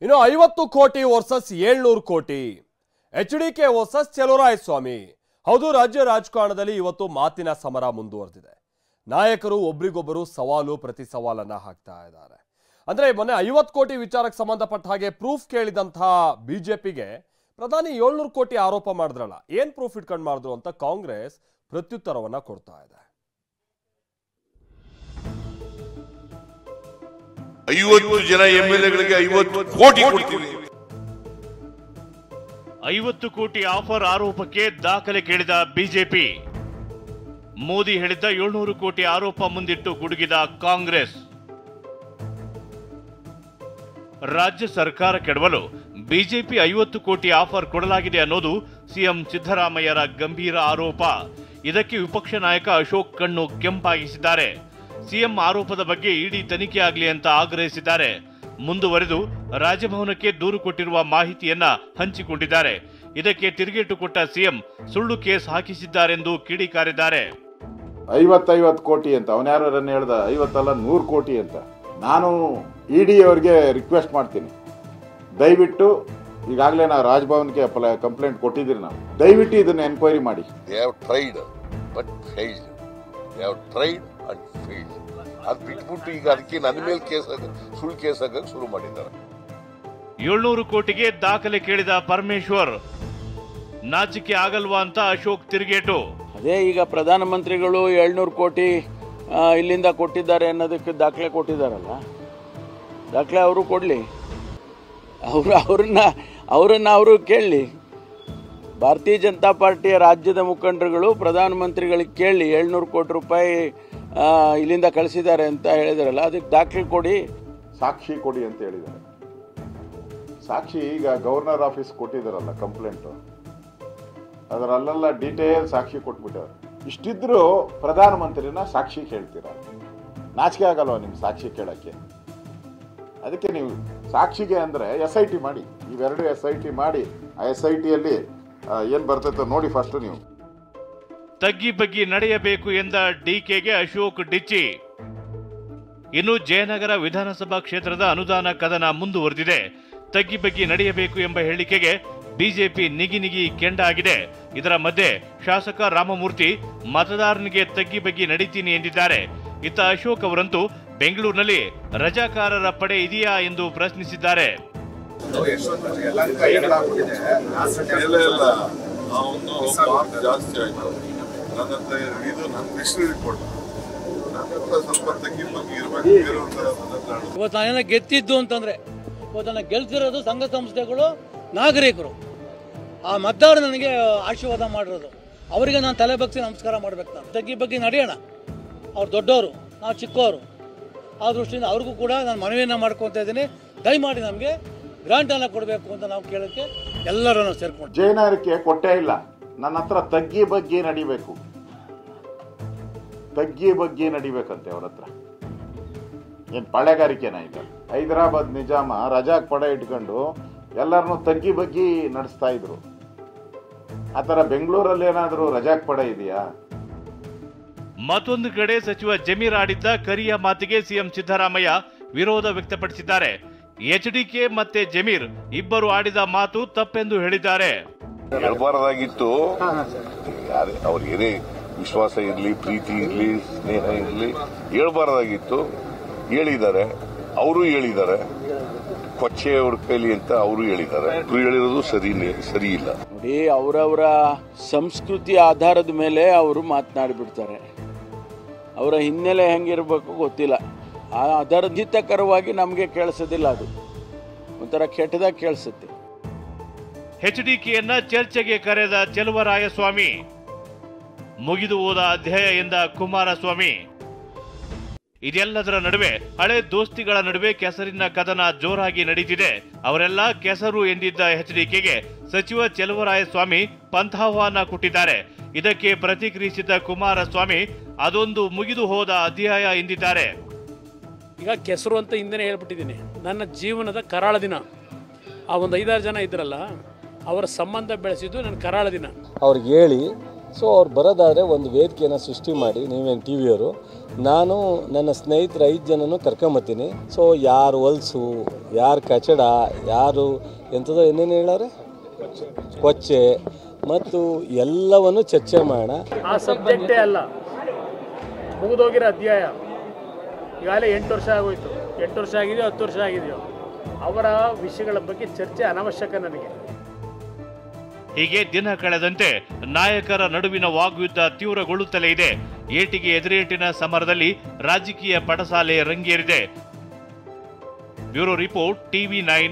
ಇನ್ನು 50 ಕೋಟಿ ವರ್ಸಸ್ 700 ಕೋಟಿ ಎಚ್ಡಿಕೆ ವರ್ಸಸ್ ಚಲುವರಾಯಸ್ವಾಮಿ. ಹೌದು, ರಾಜ್ಯ ರಾಜಕಾರಣದಲ್ಲಿ ಇವತ್ತು ಮಾತಿನ ಸಮರ ಮುಂದುವರೆದಿದೆ. ನಾಯಕರು ಒಬ್ರಿಗೊಬ್ಬರು ಸವಾಲು ಪ್ರತಿ ಸವಾಲನ್ನ ಹಾಕ್ತಾ ಇದ್ದಾರೆ. ಅಂದ್ರೆ ಮೊನ್ನೆ 50 ಕೋಟಿ ವಿಚಾರಕ್ಕೆ ಸಂಬಂಧಪಟ್ಟ ಹಾಗೆ ಪ್ರೂಫ್ ಕೇಳಿದಂತಹ ಬಿಜೆಪಿಗೆ ಪ್ರಧಾನಿ 700 ಕೋಟಿ ಆರೋಪ ಮಾಡಿದ್ರಲ್ಲ, ಏನ್ ಪ್ರೂಫ್ ಇಟ್ಕೊಂಡು ಮಾಡಿದ್ರು ಅಂತ ಕಾಂಗ್ರೆಸ್ ಪ್ರತ್ಯುತ್ತರವನ್ನ ಕೊಡ್ತಾ ಇದೆ. 50 ಜನ ಎಂಎಲ್ಎಗಳಿಗೆ 50 ಕೋಟಿ ಕೊಡ್ತೀವಿ. 50 ಕೋಟಿ ಆಫರ್ ಆರೋಪಕ್ಕೆ ದಾಖಲೆ ಕೇಳಿದ ಬಿಜೆಪಿ. ಮೋದಿ ಹೇಳಿದ್ದ 700 ಕೋಟಿ ಆರೋಪ ಮುಂದಿಟ್ಟು ಗುಡುಗಿದ ಕಾಂಗ್ರೆಸ್. ರಾಜ್ಯ ಸರ್ಕಾರ ಕೆಡವಲು ಬಿಜೆಪಿ 50 ಕೋಟಿ ಆಫರ್ ಕೊಡಲಾಗಿದೆ ಅನ್ನೋದು ಸಿಎಂ ಸಿದ್ದರಾಮಯ್ಯರ ಗಂಭೀರ ಆರೋಪ. ಇದಕ್ಕೆ ವಿಪಕ್ಷ ನಾಯಕ ಅಶೋಕ್ ಕಣ್ಣು ಕೆಂಪಾಗಿಸಿದ್ದಾರೆ. ಸಿಎಂ ಆರೋಪದ ಬಗ್ಗೆ ಇಡಿ ತನಿಖೆ ಆಗಲಿ ಅಂತ ಆಗ್ರಹಿಸಿದ್ದಾರೆ. ಮುಂದುವರೆದು ರಾಜಭವನಕ್ಕೆ ದೂರು ಕೊಟ್ಟಿರುವ ಮಾಹಿತಿಯನ್ನ ಹಂಚಿಕೊಂಡಿದ್ದಾರೆ. ಇದಕ್ಕೆ ತಿರುಗೇಟು ಕೊಟ್ಟ ಸಿಎಂ ಸುಳ್ಳು ಕೇಸ್ ಹಾಕಿಸಿದ್ದಾರೆಂದು ಕಿಡಿಕಾರಿದ್ದಾರೆ. 50 ಕೋಟಿ ಅಂತ ಅವನ್ಯಾರು ಹೇಳ್ದ, 50 ಅಲ್ಲ 100 ಕೋಟಿ ಅಂತ. ನಾನು ಇಡಿ ಅವರಿಗೆ ರಿಕ್ವೆಸ್ಟ್ ಮಾಡ್ತೀನಿ, ದಯವಿಟ್ಟು ಈಗಾಗಲೇ ನಾವು ರಾಜಭವನ್ಗೆ ಕಂಪ್ಲೇಂಟ್ ಕೊಟ್ಟಿದ್ದೀರಿ, ನಾವು ದಯವಿಟ್ಟು ಇದನ್ನ ಎನ್ಕ್ವೈರಿ ಮಾಡಿ. ಅದು ಬಿಟ್ಬಿಟ್ಟು ಈಗ ಅದಕ್ಕೆ ನನ್ನ ಮೇಲೆ ಸುಳ್ಳು ಕೇಸ್ ಹಾಕಕ್ಕೆ ಶುರು ಮಾಡಿದ್ದಾರೆ. 700 ಕೋಟಿಗೆ ದಾಖಲೆ ಕೇಳಿದ ಪರಮೇಶ್ವರ್. ನಾಚಿಕೆ ಆಗಲ್ವಾ ಅಂತ ಅಶೋಕ್ ತಿರುಗೇಟು. ಅದೇ ಈಗ ಪ್ರಧಾನಮಂತ್ರಿಗಳು 700 ಕೋಟಿ ಇಲ್ಲಿಂದ ಕೊಟ್ಟಿದ್ದಾರೆ ಅನ್ನೋದಕ್ಕೆ ದಾಖಲೆ ಕೊಟ್ಟಿದ್ದಾರಲ್ಲ, ದಾಖಲೆ ಅವರು ಕೊಡಲಿ, ಅವರನ್ನ ಅವರು ಕೇಳಲಿ. ಭಾರತೀಯ ಜನತಾ ಪಾರ್ಟಿಯ ರಾಜ್ಯದ ಮುಖಂಡರುಗಳು ಪ್ರಧಾನಮಂತ್ರಿಗಳಿಗೆ ಕೇಳಿ 700 ಕೋಟಿ ರೂಪಾಯಿ ಇಲ್ಲಿಂದ ಕಳಿಸಿದ್ದಾರೆ ಅಂತ ಹೇಳಿದಾರಲ್ಲ, ಅದಕ್ಕೆ ದಾಖಲೆ ಕೊಡಿ, ಸಾಕ್ಷಿ ಕೊಡಿ ಅಂತ ಹೇಳಿದ್ದಾರೆ. ಸಾಕ್ಷಿ ಈಗ ಗವರ್ನರ್ ಆಫೀಸ್ ಕೊಟ್ಟಿದ್ದಾರಲ್ಲ ಕಂಪ್ಲೇಂಟು, ಅದರಲ್ಲೆಲ್ಲ ಡೀಟೇಲ್ ಸಾಕ್ಷಿ ಕೊಟ್ಬಿಟ್ಟವ್ರು. ಇಷ್ಟಿದ್ರು ಪ್ರಧಾನಮಂತ್ರಿನ ಸಾಕ್ಷಿ ಕೇಳ್ತೀರ? ನಾಚಿಕೆ ಆಗಲ್ವ ನಿಮ್ಗೆ ಸಾಕ್ಷಿ ಕೇಳಕ್ಕೆ? ಅದಕ್ಕೆ ನೀವು ಸಾಕ್ಷಿಗೆ ಅಂದ್ರೆ SIT ಮಾಡಿ, ಇವೆರಡು SIT ಮಾಡಿ, ಆ SITಯಲ್ಲಿ ಏನ್ ಬರ್ತೈತೆ ನೋಡಿ ಫಸ್ಟ್ ನೀವು. ತಗ್ಗಿ ಬಗ್ಗಿ ನಡೆಯಬೇಕು ಎಂದ ಡಿಕೆಗೆ ಅಶೋಕ್ ಡಿಚ್ಚಿ. ಇನ್ನು ಜಯನಗರ ವಿಧಾನಸಭಾ ಕ್ಷೇತ್ರದ ಅನುದಾನ ಕದನ ಮುಂದುವರೆದಿದೆ. ತಗ್ಗಿ ಬಗ್ಗಿ ನಡೆಯಬೇಕು ಎಂಬ ಹೇಳಿಕೆಗೆ ಬಿಜೆಪಿ ನಿಗಿ ಕೆಂಡಾಗಿದೆ. ಇದರ ಮಧ್ಯೆ ಶಾಸಕ ರಾಮಮೂರ್ತಿ ಮತದಾರನಿಗೆ ತಗ್ಗಿ ಬಗ್ಗಿ ನಡೀತೀನಿ ಎಂದಿದ್ದಾರೆ. ಇತ್ತ ಅಶೋಕ್ ಅವರಂತೂ ಬೆಂಗಳೂರಿನಲ್ಲಿ ರಜಾಕಾರರ ಪಡೆ ಇದೆಯಾ ಎಂದು ಪ್ರಶ್ನಿಸಿದ್ದಾರೆ. ಇವತ್ತು ನಾನೇನ ಗೆದ್ದಿದ್ದು ಅಂತಂದ್ರೆ ಇವತ್ತು ನಾನು ಗೆಲ್ತಿರೋದು ಸಂಘ ಸಂಸ್ಥೆಗಳು, ನಾಗರಿಕರು, ಆ ಮತದಾರ ನನಗೆ ಆಶೀರ್ವಾದ ಮಾಡಿರೋದು. ಅವರಿಗೆ ನಾನು ತಲೆ ಬಗ್ಸಿ ನಮಸ್ಕಾರ ಮಾಡ್ಬೇಕು. ನಾನು ತಗ್ಗಿ ಬಗ್ಗೆ ನಡೆಯೋಣ. ಅವ್ರು ದೊಡ್ಡವರು, ನಾವು ಚಿಕ್ಕವರು. ಆ ದೃಷ್ಟಿಯಿಂದ ಅವ್ರಿಗೂ ಕೂಡ ನಾನು ಮನವಿಯನ್ನು ಮಾಡ್ಕೊತಾ ಇದ್ದೀನಿ, ದಯಮಾಡಿ ನಮಗೆ ಗ್ರಾಂಟನ್ನು ಕೊಡಬೇಕು ಅಂತ ನಾವು ಕೇಳೋಕ್ಕೆ ಎಲ್ಲರೂ ಸೇರ್ಕೊಂಡು. ಜಯನಗರಕ್ಕೆ ಕೊಟ್ಟೇ ಇಲ್ಲ, ನನ್ನ ಹತ್ರ ತಗ್ಗಿ ಬಗ್ಗೆ ನಡಿಬೇಕು, ತಗ್ಗಿ ಬಗ್ಗೆ ನಡಿಬೇಕಂತೆ ಅವ್ರ ಹತ್ರ. ಏನ್ ಪಾಳೆಗಾರಿಕೆನ ಈಗ? ಹೈದರಾಬಾದ್ ನಿಜಾಮ ರಜಾಕ್ ಪಡೆ ಇಟ್ಕೊಂಡು ಎಲ್ಲರನ್ನೂ ತಗ್ಗಿ ಬಗ್ಗಿ ನಡೆಸ್ತಾ ಇದ್ರು. ಆತರ ಬೆಂಗಳೂರಲ್ಲಿ ಏನಾದ್ರು ರಜಾಕ್ ಪಡೆ ಇದೆಯಾ? ಮತ್ತೊಂದು ಕಡೆ ಸಚಿವ ಜಮೀರ್ ಆಡಿದ್ದ ಕರಿಯ ಮಾತಿಗೆ ಸಿಎಂ ಸಿದ್ದರಾಮಯ್ಯ ವಿರೋಧ ವ್ಯಕ್ತಪಡಿಸಿದ್ದಾರೆ. ಎಚ್ಡಿಕೆ ಮತ್ತೆ ಜಮೀರ್ ಇಬ್ಬರು ಆಡಿದ ಮಾತು ತಪ್ಪೆಂದು ಹೇಳಿದ್ದಾರೆ. ಹೇಳ್ಬಾರ್ದಾಗಿತ್ತು, ಅವ್ರಿಗೇನೇ ವಿಶ್ವಾಸ ಇರಲಿ, ಪ್ರೀತಿ ಇರಲಿ, ಸ್ನೇಹ ಇರಲಿ, ಹೇಳ್ಬಾರ್ದಾಗಿತ್ತು. ಹೇಳಿದ್ದಾರೆ, ಅವರು ಹೇಳಿದ್ದಾರೆ, ಕೊಚ್ಚೆ ಅವ್ರ ಕೈಲಿ ಅಂತ ಅವರು ಹೇಳಿದ್ದಾರೆ. ಹೇಳಿರೋದು ಸರಿ ಇಲ್ಲ. ನೋಡಿ, ಅವರವರ ಸಂಸ್ಕೃತಿ ಆಧಾರದ ಮೇಲೆ ಅವರು ಮಾತನಾಡಿಬಿಡ್ತಾರೆ. ಅವರ ಹಿನ್ನೆಲೆ ಹೆಂಗಿರ್ಬೇಕು ಗೊತ್ತಿಲ್ಲ. ಅದರ ಹಿತಕರವಾಗಿ ನಮಗೆ ಕೇಳಿಸೋದಿಲ್ಲ, ಅದು ಒಂಥರ ಕೆಟ್ಟದಾಗಿ ಕೇಳಿಸುತ್ತೆ. ಎಚ್ಡಿಕೆಯನ್ನ ಚರ್ಚೆಗೆ ಕರೆದ ಚಲುವರಾಯಸ್ವಾಮಿ. ಮುಗಿದು ಹೋದ ಅಧ್ಯಾಯ ಎಂದ ಕುಮಾರಸ್ವಾಮಿ. ಇದೆಲ್ಲದರ ನಡುವೆ ಹಳೆ ದೋಸ್ತಿಗಳ ನಡುವೆ ಕೆಸರಿನ ಕದನ ಜೋರಾಗಿ ನಡೀತಿದೆ. ಅವರೆಲ್ಲ ಕೆಸರು ಎಂದಿದ್ದ ಎಚ್ಡಿಕೆಗೆ ಸಚಿವ ಚಲುವರಾಯಸ್ವಾಮಿ ಪಂಥಾಹ್ವಾನ ಕೊಟ್ಟಿದ್ದಾರೆ. ಇದಕ್ಕೆ ಪ್ರತಿಕ್ರಿಯಿಸಿದ ಕುಮಾರಸ್ವಾಮಿ ಅದೊಂದು ಮುಗಿದು ಹೋದ ಅಧ್ಯಾಯ ಎಂದಿದ್ದಾರೆ. ಈಗ ಕೆಸರು ಅಂತ ಹಿಂದೆನೇ ಹೇಳ್ಬಿಟ್ಟಿದ್ದೀನಿ. ನನ್ನ ಜೀವನದ ಕರಾಳ ದಿನ. ಆ ಒಂದು 5-6 ಜನ ಇದ್ರಲ್ಲ, ಅವರ ಸಂಬಂಧ ಬೆಳೆಸಿದ್ದು ನನ್ನ ಕರಾಳ ದಿನ. ಅವ್ರಿಗೆ ಹೇಳಿ ಸೊ ಅವ್ರು ಬರೋದಾದರೆ ಒಂದು ವೇದಿಕೆಯನ್ನು ಸೃಷ್ಟಿ ಮಾಡಿ, ನೀವೇನು ಟಿ ವಿಯವರು, ನಾನು ನನ್ನ ಸ್ನೇಹಿತರು 5 ಜನನೂ ಕರ್ಕೊಂಬತ್ತೀನಿ. ಸೊ ಯಾರು ಹೊಲ್ಸು, ಯಾರು ಕಚಡ, ಯಾರು ಎಂಥದೋ ಏನೇನು ಹೇಳೋರೆ ಕೊಚ್ಚೆ ಮತ್ತು ಎಲ್ಲವನ್ನು ಚರ್ಚೆ ಮಾಡೋಣ. ಆ ಸಬ್ಜೆಕ್ಟೇ ಅಲ್ಲ, ಮುಗಿದೋಗಿರೋ ಅಧ್ಯಾಯ. ಈಗಾಗಲೇ 8 ವರ್ಷ ಆಗೋಯ್ತು, 8 ವರ್ಷ ಆಗಿದೆಯೋ 10 ವರ್ಷ ಆಗಿದೆಯೋ, ಅವರ ವಿಷಯಗಳ ಬಗ್ಗೆ ಚರ್ಚೆ ಅನವಶ್ಯಕ ನನಗೆ. ಹೀಗೆ ದಿನ ಕಳೆದಂತೆ ನಾಯಕರ ನಡುವಿನ ವಾಗ್ಯುದ್ಧ ತೀವ್ರಗೊಳ್ಳುತ್ತಲೇ ಇದೆ. ಏಟಿಗೆ ಎದುರೇಟಿನ ಸಮರದಲ್ಲಿ ರಾಜಕೀಯ ಪಡಸಾಲೆ ರಂಗೇರಿದೆ. Bureau report, TV9